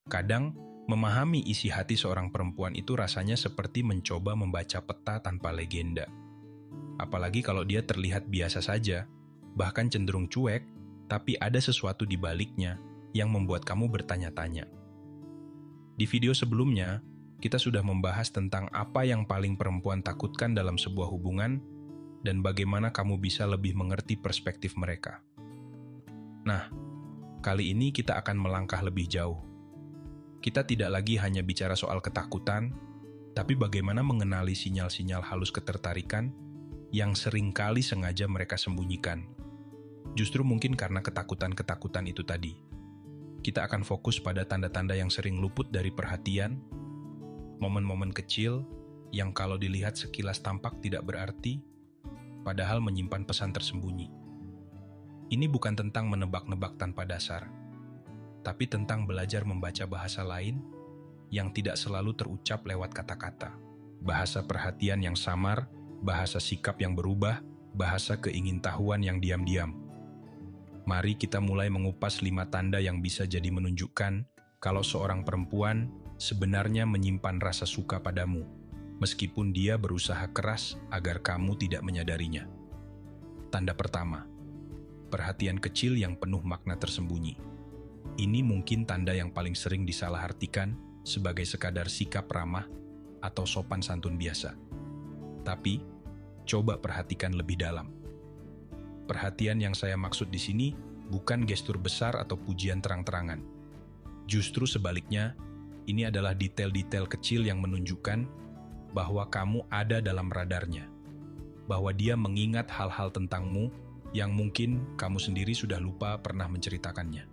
Kadang, memahami isi hati seorang perempuan itu rasanya seperti mencoba membaca peta tanpa legenda. Apalagi kalau dia terlihat biasa saja, bahkan cenderung cuek, tapi ada sesuatu di baliknya yang membuat kamu bertanya-tanya. Di video sebelumnya, kita sudah membahas tentang apa yang paling perempuan takutkan dalam sebuah hubungan dan bagaimana kamu bisa lebih mengerti perspektif mereka. Nah, kali ini kita akan melangkah lebih jauh. Kita tidak lagi hanya bicara soal ketakutan, tapi bagaimana mengenali sinyal-sinyal halus ketertarikan yang seringkali sengaja mereka sembunyikan. Justru mungkin karena ketakutan-ketakutan itu tadi. Kita akan fokus pada tanda-tanda yang sering luput dari perhatian, momen-momen kecil yang kalau dilihat sekilas tampak tidak berarti, padahal menyimpan pesan tersembunyi. Ini bukan tentang menebak-nebak tanpa dasar, tapi tentang belajar membaca bahasa lain yang tidak selalu terucap lewat kata-kata. Bahasa perhatian yang samar, bahasa sikap yang berubah, bahasa keingintahuan yang diam-diam. Mari kita mulai mengupas 5 tanda yang bisa jadi menunjukkan kalau seorang perempuan sebenarnya menyimpan rasa suka padamu, meskipun dia berusaha keras agar kamu tidak menyadarinya. Tanda pertama, perhatian kecil yang penuh makna tersembunyi. Ini mungkin tanda yang paling sering disalahartikan sebagai sekadar sikap ramah atau sopan santun biasa. Tapi, coba perhatikan lebih dalam. Perhatian yang saya maksud di sini bukan gestur besar atau pujian terang-terangan. Justru sebaliknya, ini adalah detail-detail kecil yang menunjukkan bahwa kamu ada dalam radarnya, bahwa dia mengingat hal-hal tentangmu yang mungkin kamu sendiri sudah lupa pernah menceritakannya.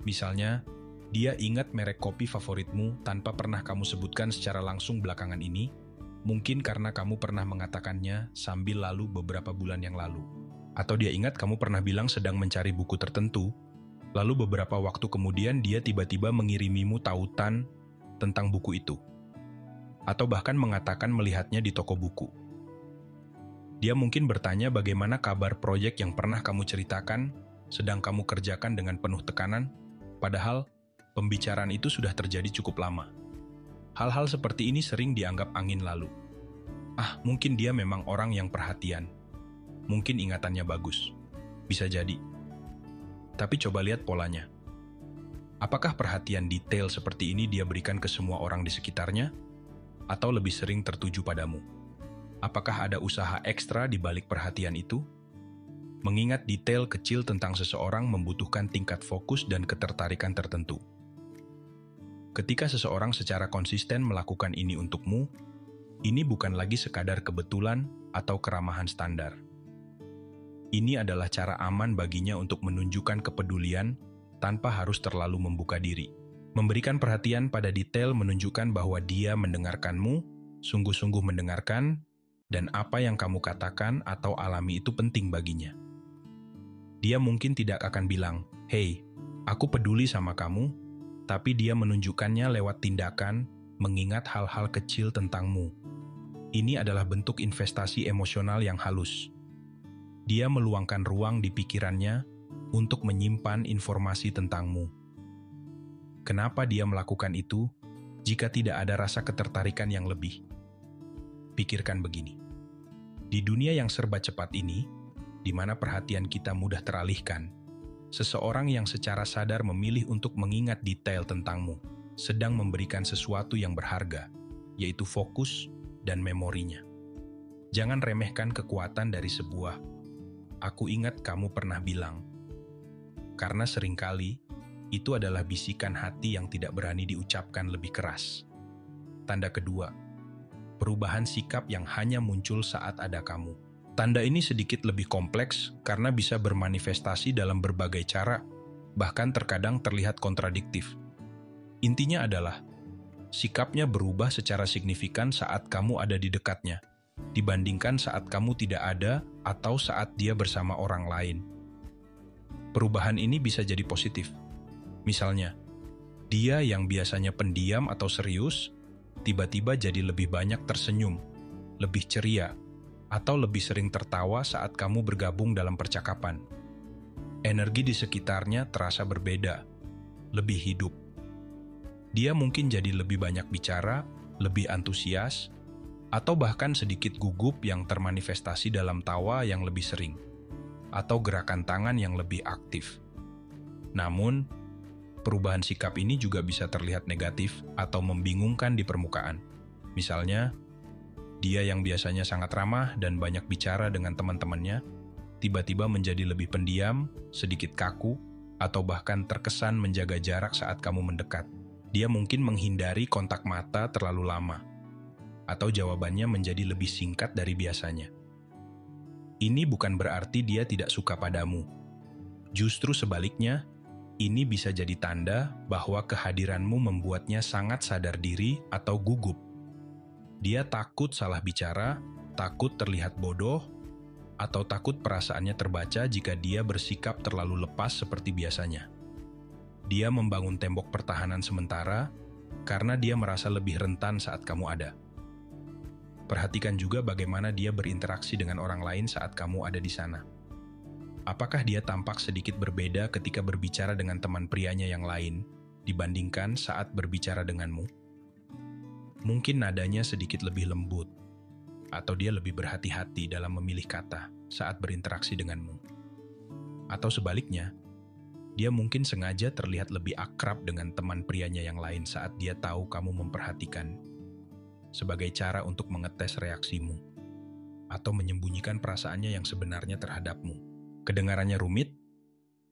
Misalnya, dia ingat merek kopi favoritmu tanpa pernah kamu sebutkan secara langsung belakangan ini, mungkin karena kamu pernah mengatakannya sambil lalu beberapa bulan yang lalu. Atau dia ingat kamu pernah bilang sedang mencari buku tertentu, lalu beberapa waktu kemudian dia tiba-tiba mengirimimu tautan tentang buku itu. Atau bahkan mengatakan melihatnya di toko buku. Dia mungkin bertanya bagaimana kabar proyek yang pernah kamu ceritakan sedang kamu kerjakan dengan penuh tekanan, padahal pembicaraan itu sudah terjadi cukup lama. Hal-hal seperti ini sering dianggap angin lalu. Mungkin dia memang orang yang perhatian. Mungkin ingatannya bagus. Bisa jadi. Tapi coba lihat polanya. Apakah perhatian detail seperti ini dia berikan ke semua orang di sekitarnya? Atau lebih sering tertuju padamu? Apakah ada usaha ekstra di balik perhatian itu? Mengingat detail kecil tentang seseorang membutuhkan tingkat fokus dan ketertarikan tertentu. Ketika seseorang secara konsisten melakukan ini untukmu, ini bukan lagi sekadar kebetulan atau keramahan standar. Ini adalah cara aman baginya untuk menunjukkan kepedulian tanpa harus terlalu membuka diri. Memberikan perhatian pada detail menunjukkan bahwa dia mendengarkanmu, sungguh-sungguh mendengarkan, dan apa yang kamu katakan atau alami itu penting baginya. Dia mungkin tidak akan bilang, "Hei, aku peduli sama kamu," tapi dia menunjukkannya lewat tindakan, mengingat hal-hal kecil tentangmu. Ini adalah bentuk investasi emosional yang halus. Dia meluangkan ruang di pikirannya untuk menyimpan informasi tentangmu. Kenapa dia melakukan itu jika tidak ada rasa ketertarikan yang lebih? Pikirkan begini. Di dunia yang serba cepat ini, di mana perhatian kita mudah teralihkan, seseorang yang secara sadar memilih untuk mengingat detail tentangmu sedang memberikan sesuatu yang berharga, yaitu fokus dan memorinya. Jangan remehkan kekuatan dari sebuah "aku ingat kamu pernah bilang", karena seringkali itu adalah bisikan hati yang tidak berani diucapkan lebih keras. Tanda kedua, perubahan sikap yang hanya muncul saat ada kamu. Tanda ini sedikit lebih kompleks karena bisa bermanifestasi dalam berbagai cara, bahkan terkadang terlihat kontradiktif. Intinya adalah, sikapnya berubah secara signifikan saat kamu ada di dekatnya, dibandingkan saat kamu tidak ada atau saat dia bersama orang lain. Perubahan ini bisa jadi positif. Misalnya, dia yang biasanya pendiam atau serius, tiba-tiba jadi lebih banyak tersenyum, lebih ceria, atau lebih sering tertawa saat kamu bergabung dalam percakapan. Energi di sekitarnya terasa berbeda, lebih hidup. Dia mungkin jadi lebih banyak bicara, lebih antusias, atau bahkan sedikit gugup yang termanifestasi dalam tawa yang lebih sering, atau gerakan tangan yang lebih aktif. Namun, perubahan sikap ini juga bisa terlihat negatif atau membingungkan di permukaan. Misalnya, dia yang biasanya sangat ramah dan banyak bicara dengan teman-temannya, tiba-tiba menjadi lebih pendiam, sedikit kaku, atau bahkan terkesan menjaga jarak saat kamu mendekat. Dia mungkin menghindari kontak mata terlalu lama, atau jawabannya menjadi lebih singkat dari biasanya. Ini bukan berarti dia tidak suka padamu. Justru sebaliknya, ini bisa jadi tanda bahwa kehadiranmu membuatnya sangat sadar diri atau gugup. Dia takut salah bicara, takut terlihat bodoh, atau takut perasaannya terbaca jika dia bersikap terlalu lepas seperti biasanya. Dia membangun tembok pertahanan sementara karena dia merasa lebih rentan saat kamu ada. Perhatikan juga bagaimana dia berinteraksi dengan orang lain saat kamu ada di sana. Apakah dia tampak sedikit berbeda ketika berbicara dengan teman prianya yang lain dibandingkan saat berbicara denganmu? Mungkin nadanya sedikit lebih lembut, atau dia lebih berhati-hati dalam memilih kata saat berinteraksi denganmu. Atau sebaliknya, dia mungkin sengaja terlihat lebih akrab dengan teman prianya yang lain saat dia tahu kamu memperhatikan, sebagai cara untuk mengetes reaksimu, atau menyembunyikan perasaannya yang sebenarnya terhadapmu. Kedengarannya rumit?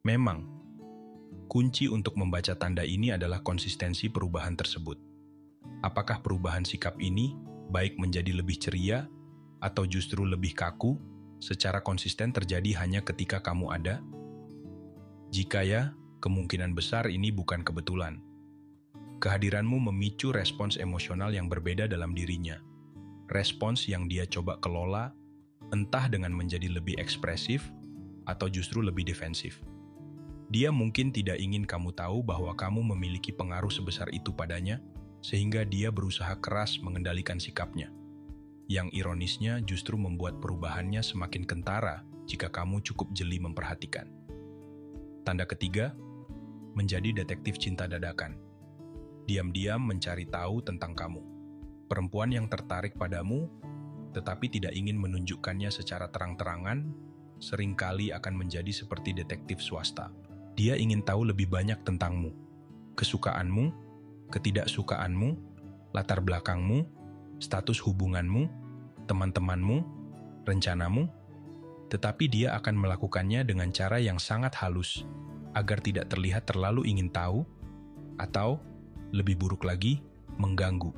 Memang. Kunci untuk membaca tanda ini adalah konsistensi perubahan tersebut. Apakah perubahan sikap ini baik menjadi lebih ceria atau justru lebih kaku secara konsisten terjadi hanya ketika kamu ada? Jika ya, kemungkinan besar ini bukan kebetulan. Kehadiranmu memicu respons emosional yang berbeda dalam dirinya. Respons yang dia coba kelola, entah dengan menjadi lebih ekspresif atau justru lebih defensif. Dia mungkin tidak ingin kamu tahu bahwa kamu memiliki pengaruh sebesar itu padanya, sehingga dia berusaha keras mengendalikan sikapnya. Yang ironisnya justru membuat perubahannya semakin kentara jika kamu cukup jeli memperhatikan. Tanda ketiga, menjadi detektif cinta dadakan. Diam-diam mencari tahu tentang kamu. Perempuan yang tertarik padamu, tetapi tidak ingin menunjukkannya secara terang-terangan, seringkali akan menjadi seperti detektif swasta. Dia ingin tahu lebih banyak tentangmu, kesukaanmu, ketidaksukaanmu, latar belakangmu, status hubunganmu, teman-temanmu, rencanamu, tetapi dia akan melakukannya dengan cara yang sangat halus, agar tidak terlihat terlalu ingin tahu, atau, lebih buruk lagi, mengganggu.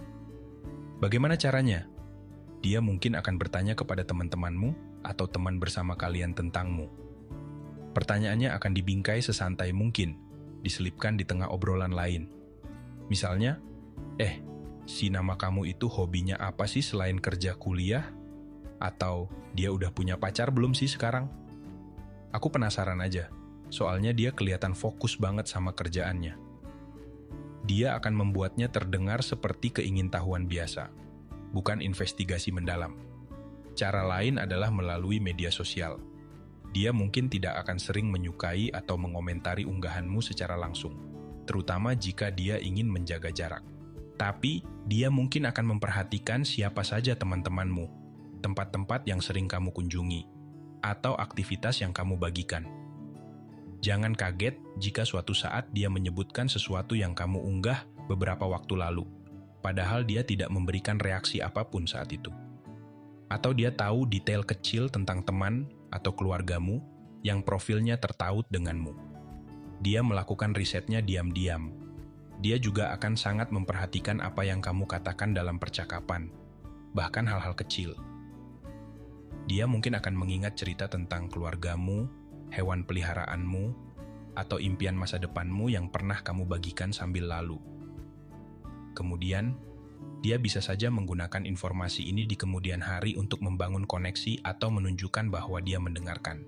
Bagaimana caranya? Dia mungkin akan bertanya kepada teman-temanmu atau teman bersama kalian tentangmu. Pertanyaannya akan dibingkai sesantai mungkin, diselipkan di tengah obrolan lain. Misalnya, si nama kamu itu hobinya apa sih selain kerja kuliah? Atau dia udah punya pacar belum sih sekarang? Aku penasaran aja, soalnya dia kelihatan fokus banget sama kerjaannya. Dia akan membuatnya terdengar seperti keingintahuan biasa, bukan investigasi mendalam. Cara lain adalah melalui media sosial. Dia mungkin tidak akan sering menyukai atau mengomentari unggahanmu secara langsung, terutama jika dia ingin menjaga jarak. Tapi, dia mungkin akan memperhatikan siapa saja teman-temanmu, tempat-tempat yang sering kamu kunjungi, atau aktivitas yang kamu bagikan. Jangan kaget jika suatu saat dia menyebutkan sesuatu yang kamu unggah beberapa waktu lalu, padahal dia tidak memberikan reaksi apapun saat itu. Atau dia tahu detail kecil tentang teman atau keluargamu yang profilnya tertaut denganmu. Dia melakukan risetnya diam-diam. Dia juga akan sangat memperhatikan apa yang kamu katakan dalam percakapan, bahkan hal-hal kecil. Dia mungkin akan mengingat cerita tentang keluargamu, hewan peliharaanmu, atau impian masa depanmu yang pernah kamu bagikan sambil lalu. Kemudian, dia bisa saja menggunakan informasi ini di kemudian hari untuk membangun koneksi atau menunjukkan bahwa dia mendengarkan.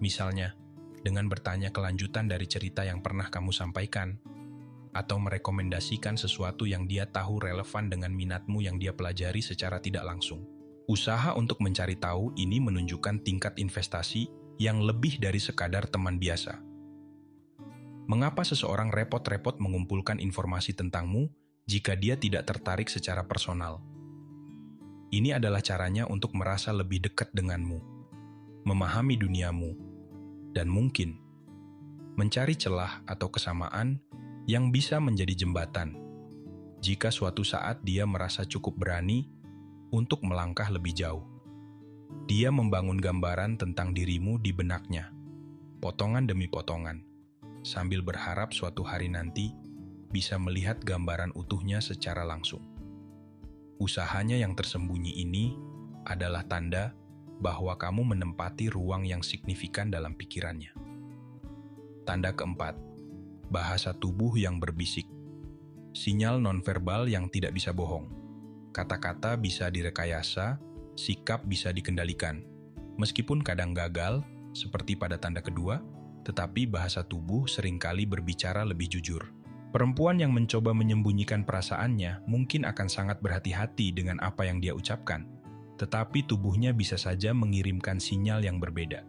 Misalnya, dengan bertanya kelanjutan dari cerita yang pernah kamu sampaikan, atau merekomendasikan sesuatu yang dia tahu relevan dengan minatmu yang dia pelajari secara tidak langsung. Usaha untuk mencari tahu ini menunjukkan tingkat investasi yang lebih dari sekadar teman biasa. Mengapa seseorang repot-repot mengumpulkan informasi tentangmu jika dia tidak tertarik secara personal? Ini adalah caranya untuk merasa lebih dekat denganmu, memahami duniamu, dan mungkin mencari celah atau kesamaan yang bisa menjadi jembatan jika suatu saat dia merasa cukup berani untuk melangkah lebih jauh. Dia membangun gambaran tentang dirimu di benaknya, potongan demi potongan, sambil berharap suatu hari nanti bisa melihat gambaran utuhnya secara langsung. Usahanya yang tersembunyi ini adalah tanda bahwa kamu menempati ruang yang signifikan dalam pikirannya. Tanda keempat, bahasa tubuh yang berbisik. Sinyal nonverbal yang tidak bisa bohong. Kata-kata bisa direkayasa, sikap bisa dikendalikan. Meskipun kadang gagal, seperti pada tanda kedua, tetapi bahasa tubuh seringkali berbicara lebih jujur. Perempuan yang mencoba menyembunyikan perasaannya mungkin akan sangat berhati-hati dengan apa yang dia ucapkan, tetapi tubuhnya bisa saja mengirimkan sinyal yang berbeda.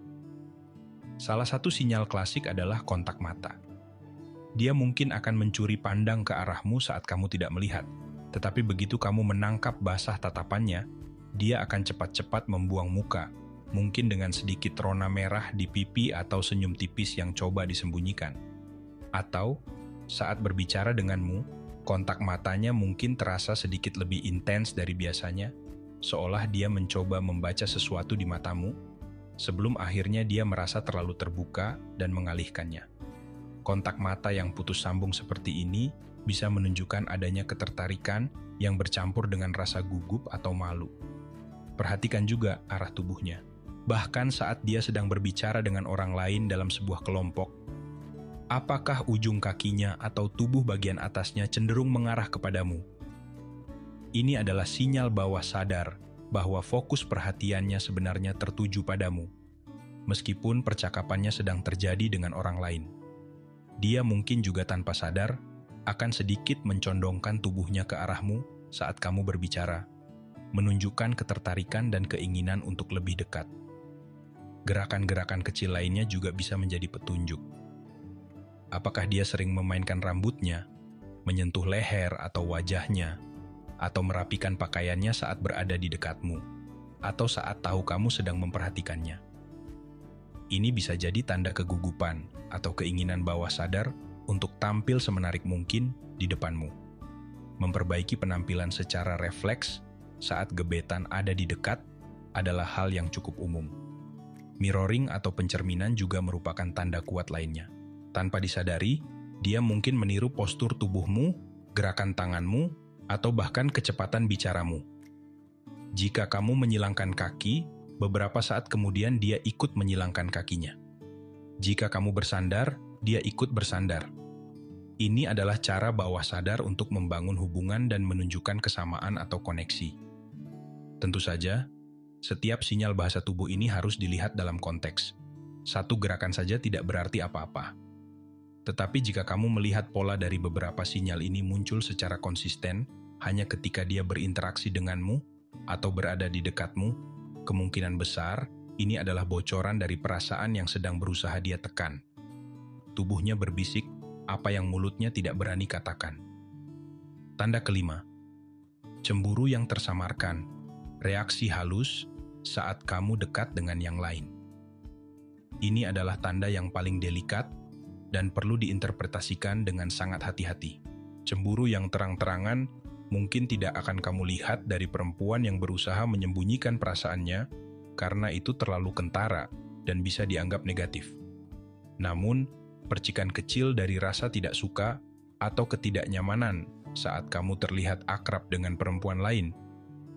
Salah satu sinyal klasik adalah kontak mata. Dia mungkin akan mencuri pandang ke arahmu saat kamu tidak melihat, tetapi begitu kamu menangkap basah tatapannya, dia akan cepat-cepat membuang muka, mungkin dengan sedikit rona merah di pipi atau senyum tipis yang coba disembunyikan. Atau, saat berbicara denganmu, kontak matanya mungkin terasa sedikit lebih intens dari biasanya, seolah dia mencoba membaca sesuatu di matamu, sebelum akhirnya dia merasa terlalu terbuka dan mengalihkannya. Kontak mata yang putus sambung seperti ini bisa menunjukkan adanya ketertarikan yang bercampur dengan rasa gugup atau malu. Perhatikan juga arah tubuhnya. Bahkan saat dia sedang berbicara dengan orang lain dalam sebuah kelompok, apakah ujung kakinya atau tubuh bagian atasnya cenderung mengarah kepadamu? Ini adalah sinyal bawah sadar bahwa fokus perhatiannya sebenarnya tertuju padamu, meskipun percakapannya sedang terjadi dengan orang lain. Dia mungkin juga tanpa sadar akan sedikit mencondongkan tubuhnya ke arahmu saat kamu berbicara, menunjukkan ketertarikan dan keinginan untuk lebih dekat. Gerakan-gerakan kecil lainnya juga bisa menjadi petunjuk. Apakah dia sering memainkan rambutnya, menyentuh leher atau wajahnya, atau merapikan pakaiannya saat berada di dekatmu, atau saat tahu kamu sedang memperhatikannya? Ini bisa jadi tanda kegugupan atau keinginan bawah sadar untuk tampil semenarik mungkin di depanmu. Memperbaiki penampilan secara refleks saat gebetan ada di dekat adalah hal yang cukup umum. Mirroring atau pencerminan juga merupakan tanda kuat lainnya. Tanpa disadari, dia mungkin meniru postur tubuhmu, gerakan tanganmu, atau bahkan kecepatan bicaramu. Jika kamu menyilangkan kaki, beberapa saat kemudian dia ikut menyilangkan kakinya. Jika kamu bersandar, dia ikut bersandar. Ini adalah cara bawah sadar untuk membangun hubungan dan menunjukkan kesamaan atau koneksi. Tentu saja, setiap sinyal bahasa tubuh ini harus dilihat dalam konteks. Satu gerakan saja tidak berarti apa-apa. Tetapi jika kamu melihat pola dari beberapa sinyal ini muncul secara konsisten hanya ketika dia berinteraksi denganmu atau berada di dekatmu, kemungkinan besar ini adalah bocoran dari perasaan yang sedang berusaha dia tekan. Tubuhnya berbisik apa yang mulutnya tidak berani katakan. Tanda kelima, cemburu yang tersamarkan, reaksi halus saat kamu dekat dengan yang lain. Ini adalah tanda yang paling delikat dan perlu diinterpretasikan dengan sangat hati-hati. Cemburu yang terang-terangan mungkin tidak akan kamu lihat dari perempuan yang berusaha menyembunyikan perasaannya karena itu terlalu kentara dan bisa dianggap negatif. Namun, percikan kecil dari rasa tidak suka atau ketidaknyamanan saat kamu terlihat akrab dengan perempuan lain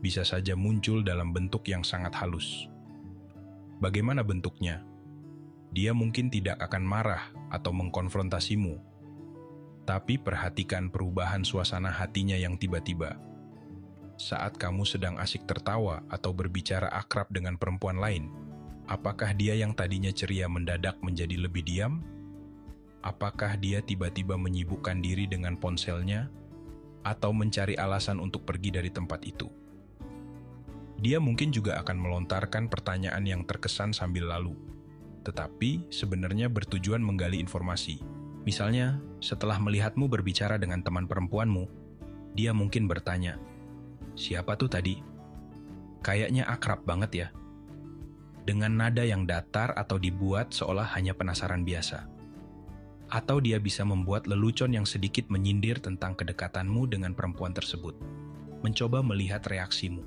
bisa saja muncul dalam bentuk yang sangat halus. Bagaimana bentuknya? Dia mungkin tidak akan marah atau mengkonfrontasimu, tapi perhatikan perubahan suasana hatinya yang tiba-tiba. Saat kamu sedang asik tertawa atau berbicara akrab dengan perempuan lain, apakah dia yang tadinya ceria mendadak menjadi lebih diam? Apakah dia tiba-tiba menyibukkan diri dengan ponselnya atau mencari alasan untuk pergi dari tempat itu? Dia mungkin juga akan melontarkan pertanyaan yang terkesan sambil lalu, tetapi sebenarnya bertujuan menggali informasi. Misalnya, setelah melihatmu berbicara dengan teman perempuanmu, dia mungkin bertanya, "Siapa tuh tadi? Kayaknya akrab banget ya." Dengan nada yang datar atau dibuat seolah hanya penasaran biasa. Atau dia bisa membuat lelucon yang sedikit menyindir tentang kedekatanmu dengan perempuan tersebut. Mencoba melihat reaksimu.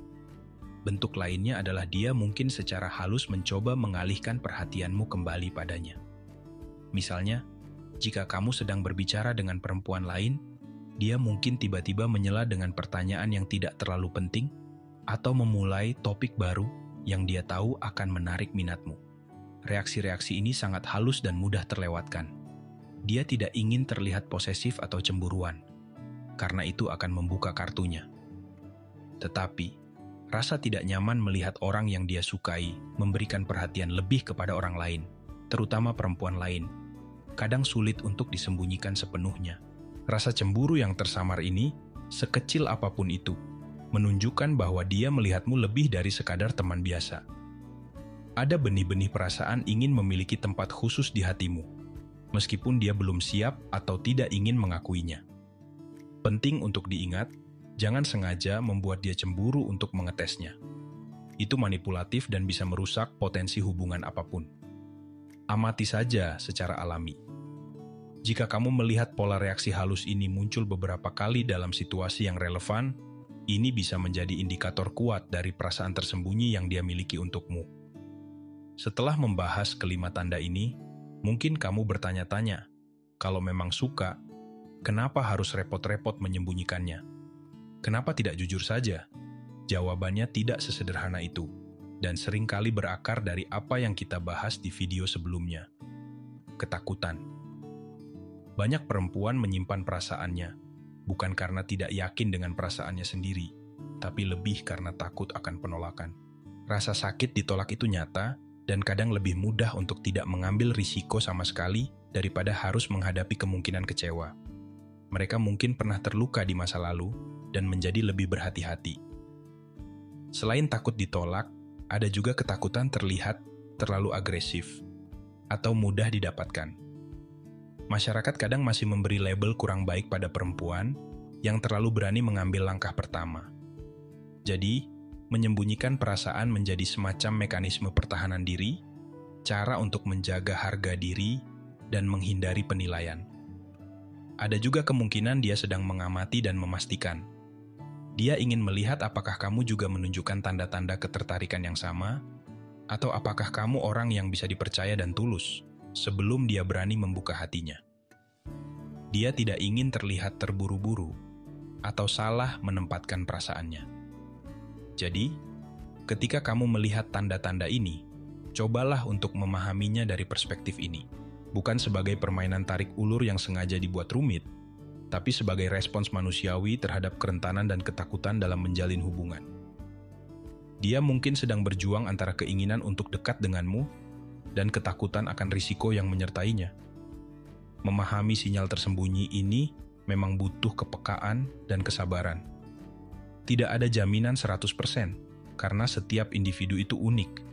Bentuk lainnya adalah dia mungkin secara halus mencoba mengalihkan perhatianmu kembali padanya. Misalnya, jika kamu sedang berbicara dengan perempuan lain, dia mungkin tiba-tiba menyela dengan pertanyaan yang tidak terlalu penting atau memulai topik baru yang dia tahu akan menarik minatmu. Reaksi-reaksi ini sangat halus dan mudah terlewatkan. Dia tidak ingin terlihat posesif atau cemburuan, karena itu akan membuka kartunya. Tetapi, rasa tidak nyaman melihat orang yang dia sukai memberikan perhatian lebih kepada orang lain, terutama perempuan lain, kadang sulit untuk disembunyikan sepenuhnya. Rasa cemburu yang tersamar ini, sekecil apapun itu, menunjukkan bahwa dia melihatmu lebih dari sekadar teman biasa. Ada benih-benih perasaan ingin memiliki tempat khusus di hatimu, meskipun dia belum siap atau tidak ingin mengakuinya. Penting untuk diingat, jangan sengaja membuat dia cemburu untuk mengetesnya. Itu manipulatif dan bisa merusak potensi hubungan apapun. Amati saja secara alami. Jika kamu melihat pola reaksi halus ini muncul beberapa kali dalam situasi yang relevan, ini bisa menjadi indikator kuat dari perasaan tersembunyi yang dia miliki untukmu. Setelah membahas kelima tanda ini, mungkin kamu bertanya-tanya, kalau memang suka, kenapa harus repot-repot menyembunyikannya? Kenapa tidak jujur saja? Jawabannya tidak sesederhana itu, dan seringkali berakar dari apa yang kita bahas di video sebelumnya. Ketakutan. Banyak perempuan menyimpan perasaannya, bukan karena tidak yakin dengan perasaannya sendiri, tapi lebih karena takut akan penolakan. Rasa sakit ditolak itu nyata, dan kadang lebih mudah untuk tidak mengambil risiko sama sekali daripada harus menghadapi kemungkinan kecewa. Mereka mungkin pernah terluka di masa lalu, dan menjadi lebih berhati-hati. Selain takut ditolak, ada juga ketakutan terlihat terlalu agresif, atau mudah didapatkan. Masyarakat kadang masih memberi label kurang baik pada perempuan yang terlalu berani mengambil langkah pertama. Jadi, menyembunyikan perasaan menjadi semacam mekanisme pertahanan diri, cara untuk menjaga harga diri, dan menghindari penilaian. Ada juga kemungkinan dia sedang mengamati dan memastikan. Dia ingin melihat apakah kamu juga menunjukkan tanda-tanda ketertarikan yang sama, atau apakah kamu orang yang bisa dipercaya dan tulus sebelum dia berani membuka hatinya. Dia tidak ingin terlihat terburu-buru atau salah menempatkan perasaannya. Jadi, ketika kamu melihat tanda-tanda ini, cobalah untuk memahaminya dari perspektif ini, bukan sebagai permainan tarik ulur yang sengaja dibuat rumit, tapi sebagai respons manusiawi terhadap kerentanan dan ketakutan dalam menjalin hubungan. Dia mungkin sedang berjuang antara keinginan untuk dekat denganmu dan ketakutan akan risiko yang menyertainya. Memahami sinyal tersembunyi ini memang butuh kepekaan dan kesabaran. Tidak ada jaminan 100%, karena setiap individu itu unik.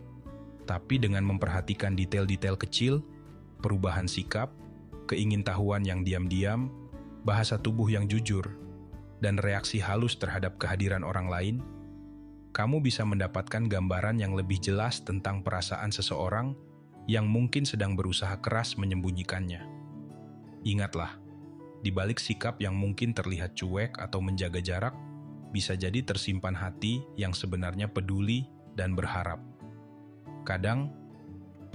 Tapi dengan memperhatikan detail-detail kecil, perubahan sikap, keingintahuan yang diam-diam, bahasa tubuh yang jujur, dan reaksi halus terhadap kehadiran orang lain, kamu bisa mendapatkan gambaran yang lebih jelas tentang perasaan seseorang yang mungkin sedang berusaha keras menyembunyikannya. Ingatlah, di balik sikap yang mungkin terlihat cuek atau menjaga jarak, bisa jadi tersimpan hati yang sebenarnya peduli dan berharap. Kadang,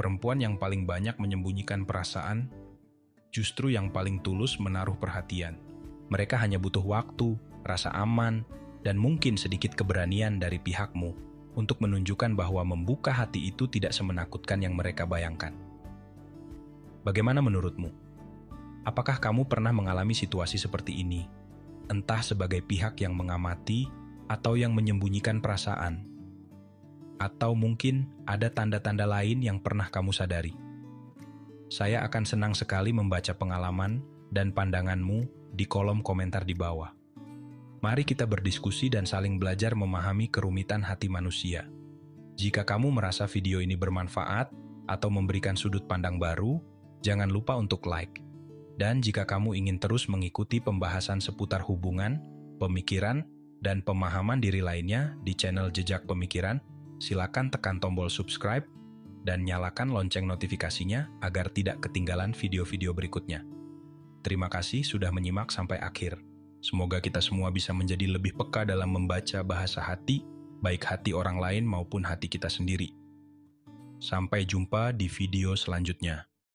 perempuan yang paling banyak menyembunyikan perasaan justru yang paling tulus menaruh perhatian. Mereka hanya butuh waktu, rasa aman, dan mungkin sedikit keberanian dari pihakmu untuk menunjukkan bahwa membuka hati itu tidak semenakutkan yang mereka bayangkan. Bagaimana menurutmu? Apakah kamu pernah mengalami situasi seperti ini? Entah sebagai pihak yang mengamati atau yang menyembunyikan perasaan. Atau mungkin ada tanda-tanda lain yang pernah kamu sadari. Saya akan senang sekali membaca pengalaman dan pandanganmu di kolom komentar di bawah. Mari kita berdiskusi dan saling belajar memahami kerumitan hati manusia. Jika kamu merasa video ini bermanfaat atau memberikan sudut pandang baru, jangan lupa untuk like. Dan jika kamu ingin terus mengikuti pembahasan seputar hubungan, pemikiran, dan pemahaman diri lainnya di channel Jejak Pemikiran, silakan tekan tombol subscribe dan nyalakan lonceng notifikasinya agar tidak ketinggalan video-video berikutnya. Terima kasih sudah menyimak sampai akhir. Semoga kita semua bisa menjadi lebih peka dalam membaca bahasa hati, baik hati orang lain maupun hati kita sendiri. Sampai jumpa di video selanjutnya.